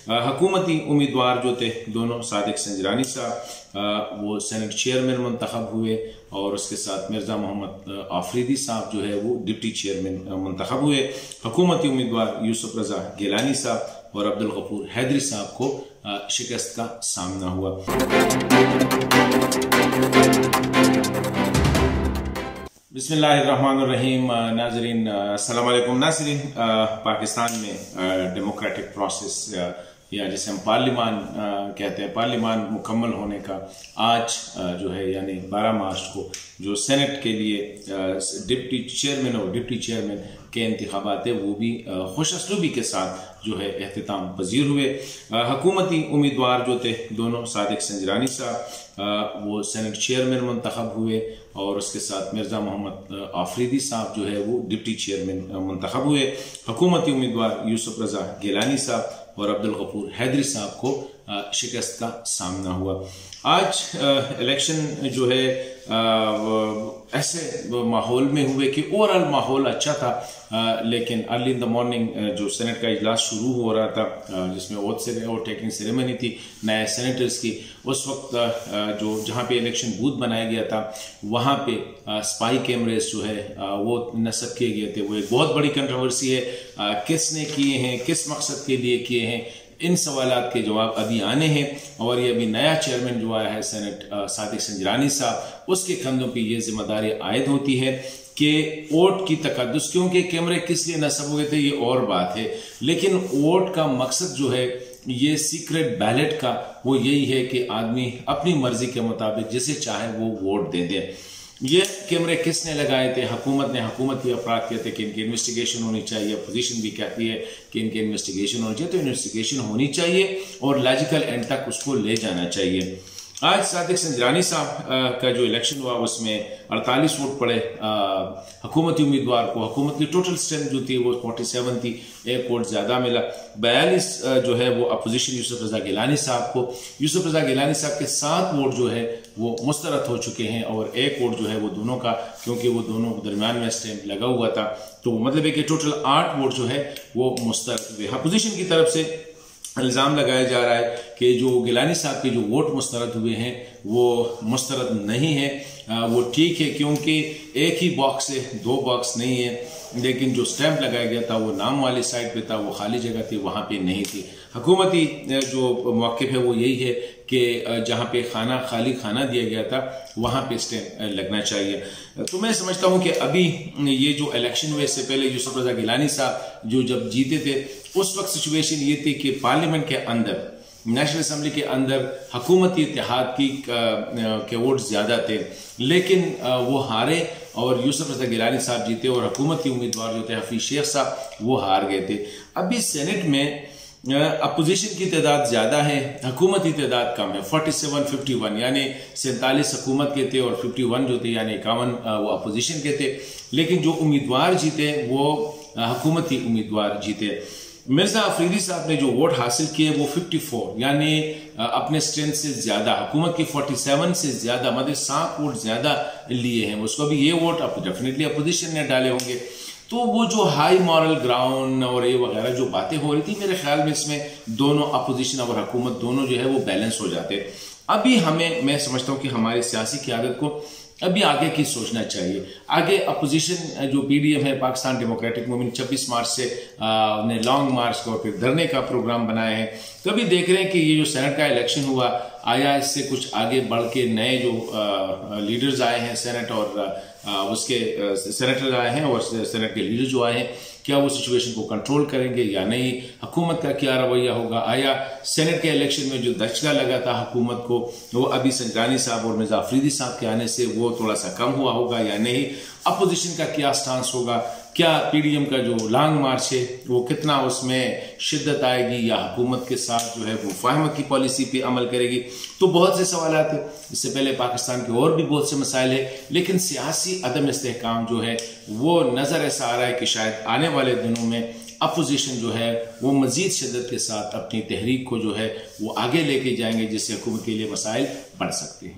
हुकूमती उम्मीदवार जो थे दोनों, सादिक संजरानी साहब वो सेनेट चेयरमैन मुंतखब हुए और उसके साथ मिर्ज़ा मोहम्मद आफरीदी साहब जो है वो डिप्टी चेयरमैन मुंतखब हुए। हुकूमती उम्मीदवार यूसुफ रजा गिलानी साहब और अब्दुल गफूर हैदरी साहब को शिकस्त का सामना हुआ। बिस्मिल्लाहिर्रहमानिर्रहीम। नाज़रीन अस्सलाम वालेकुम। नाज़रीन, पाकिस्तान में डेमोक्रेटिक प्रोसेस या जिसे हम पार्लिमान कहते हैं, पार्लिमान मुकम्मल होने का आज जो है यानी 12 मार्च को जो सेनेट के लिए डिप्टी चेयरमैन और डिप्टी चेयरमैन के इंतखाबात है वो भी खुशअस्लूबी के साथ जो है एहतिताम पजीर हुए। हुकूमती उम्मीदवार जो थे दोनों, सादिक संजरानी साहब वो सेनेट चेयरमैन मुंतखब हुए और उसके साथ मिर्ज़ा मोहम्मद आफरीदी साहब जो है वो डिप्टी चेयरमैन मुंतखब हुए। हुकूमती उम्मीदवार यूसुफ रजा गिलानी साहब और अब्दुल गफूर हैदरी साहब को शिकस्त का सामना हुआ। आज इलेक्शन जो है ऐसे माहौल में हुए कि ओवरऑल माहौल अच्छा था, लेकिन अर्ली इन द मॉर्निंग जो सेनेट का इजलास शुरू हो रहा था जिसमें ओथ टेकिंग सेरेमनी थी नए सेनेटर्स की, उस वक्त जो जहाँ पे इलेक्शन बूथ बनाया गया था वहाँ पे स्पाई कैमरेज जो है वो नस्ब किए गए थे। वो एक बहुत बड़ी कंट्रोवर्सी है, किसने किए हैं, किस मकसद के लिए किए हैं, इन सवालात के जवाब अभी आने हैं। और ये अभी नया चेयरमैन जो आया है सेनेट सादिक संजरानी साहब, उसके कंधों पे ये जिम्मेदारी आयद होती है कि वोट की तकद्दुस, क्योंकि कैमरे किस लिए नस्ब हुए थे ये और बात है, लेकिन वोट का मकसद जो है ये सीक्रेट बैलेट का वो यही है कि आदमी अपनी मर्जी के मुताबिक जिसे चाहे वो वोट दे दे। ये कैमरे किसने लगाए थे? हुकूमत ने। हुकूमती अफराद कहते हैं कि इनकी इन्वेस्टिगेशन होनी चाहिए, अपोजिशन भी कहती है कि इनकी इन्वेस्टिगेशन होनी चाहिए। तो इन्वेस्टिगेशन होनी चाहिए और लॉजिकल एंड तक उसको ले जाना चाहिए। आज सादिक संजरानी साहब का जो इलेक्शन हुआ उसमें 48 वोट पड़े हुकूमती उम्मीदवार को। हुकूमत की टोटल स्ट्रेंथ जो थी वो 47 थी, एक वोट ज्यादा मिला। 42 जो है वो अपोजिशन यूसुफ रजा गिलानी साहब को। यूसुफ रजा गिलानी साहब के 7 वोट जो है वो मुस्तरद हो चुके हैं और एक वोट जो है वो दोनों का, क्योंकि वो दोनों दरमियान में स्टैंप लगा हुआ था, तो मतलब है कि टोटल 8 वोट जो है वो मुस्तरद हुए। अपोजिशन की तरफ से इल्ज़ाम लगाया जा रहा है कि जो गिलानी साहब के जो वोट मुस्तरद हुए हैं वो मुस्तरद नहीं है। वो ठीक है क्योंकि एक ही बॉक्स है, 2 बॉक्स नहीं है, लेकिन जो स्टैंप लगाया गया था वो नाम वाली साइड पे था, वो खाली जगह थी, वहां पे नहीं थी। हुकूमती जो मौक़िफ़ है वो यही है कि जहां पे खाली खाना दिया गया था वहां पे स्टैंप लगना चाहिए। तो मैं समझता हूं कि अभी ये जो इलेक्शन हुए इससे पहले यूसुफ रजा गिलानी साहब जो जब जीते थे उस वक्त सिचुएशन ये थी कि पार्लियामेंट के अंदर, नेशनल असेंबली के अंदर हुकूमती इत्तेहाद के वोट ज्यादा थे, लेकिन वो हारे और यूसुफ रजा गिलानी साहब जीते और हुकूमती उम्मीदवार जो थे हफीज शेख साहब वो हार गए थे। अभी सेनेट में अपोजिशन की तादाद ज्यादा है, हुकूमती तादाद कम है। 47-51 यानी 47 हुकूमत के थे और 51 जो थे यानी 51 वो अपोजिशन के थे, लेकिन जो उम्मीदवार जीते वो हुकूमती उम्मीदवार जीते। मिर्जा आफरीदी साहब ने जो वोट हासिल किए वो 54 यानी अपने स्ट्रेंथ से ज्यादा, हुकूमत की 47 से ज्यादा, मतलब 7 वोट ज्यादा लिए हैं। उसको भी ये वोट डेफिनेटली अपोजिशन ने डाले होंगे। तो वो जो हाई मॉरल ग्राउंड और ये वगैरह जो बातें हो रही थी, मेरे ख्याल में इसमें दोनों अपोजिशन और हुकूमत दोनों जो है वो बैलेंस हो जाते। अभी हमें, मैं समझता हूँ कि हमारी सियासी क़यादत को अभी आगे की सोचना चाहिए। आगे अपोजिशन जो पीडीएम है, पाकिस्तान डेमोक्रेटिक मूवमेंट, 26 मार्च से ने लॉन्ग मार्च और फिर धरने का प्रोग्राम बनाया है। तो अभी देख रहे हैं कि ये जो सेनेट का इलेक्शन हुआ, आया इससे कुछ आगे बढ़ के नए जो लीडर्स आए हैं सेनेट और उसके सेनेटर आए हैं और सेनेट के लीडर जो आए हैं, क्या वो सिचुएशन को कंट्रोल करेंगे या नहीं, हुकूमत का क्या रवैया होगा, आया सेनेट के इलेक्शन में जो दचका लगा था हुकूमत को वो अभी संजरानी साहब और मिर्जा आफरीदी साहब के आने से वो थोड़ा सा कम हुआ होगा या नहीं, अपोजिशन का क्या स्टांस होगा, क्या पीडीएम का जो लॉन्ग मार्च है वो कितना उसमें शिद्दत आएगी या हुकूमत के साथ जो है वो मुफाहमत की पॉलिसी पे अमल करेगी। तो बहुत से सवाल आते हैं। इससे पहले पाकिस्तान के और भी बहुत से मसाइल है, लेकिन सियासी अदम इस्तेहकाम जो है वो नजर ऐसा आ रहा है कि शायद आने वाले दिनों में अपोजिशन जो है वो मजीद शिद्दत के साथ अपनी तहरीक को जो है वो आगे लेके जाएंगे, जिससे हुकूमत के लिए मसाइल बढ़ सकते हैं।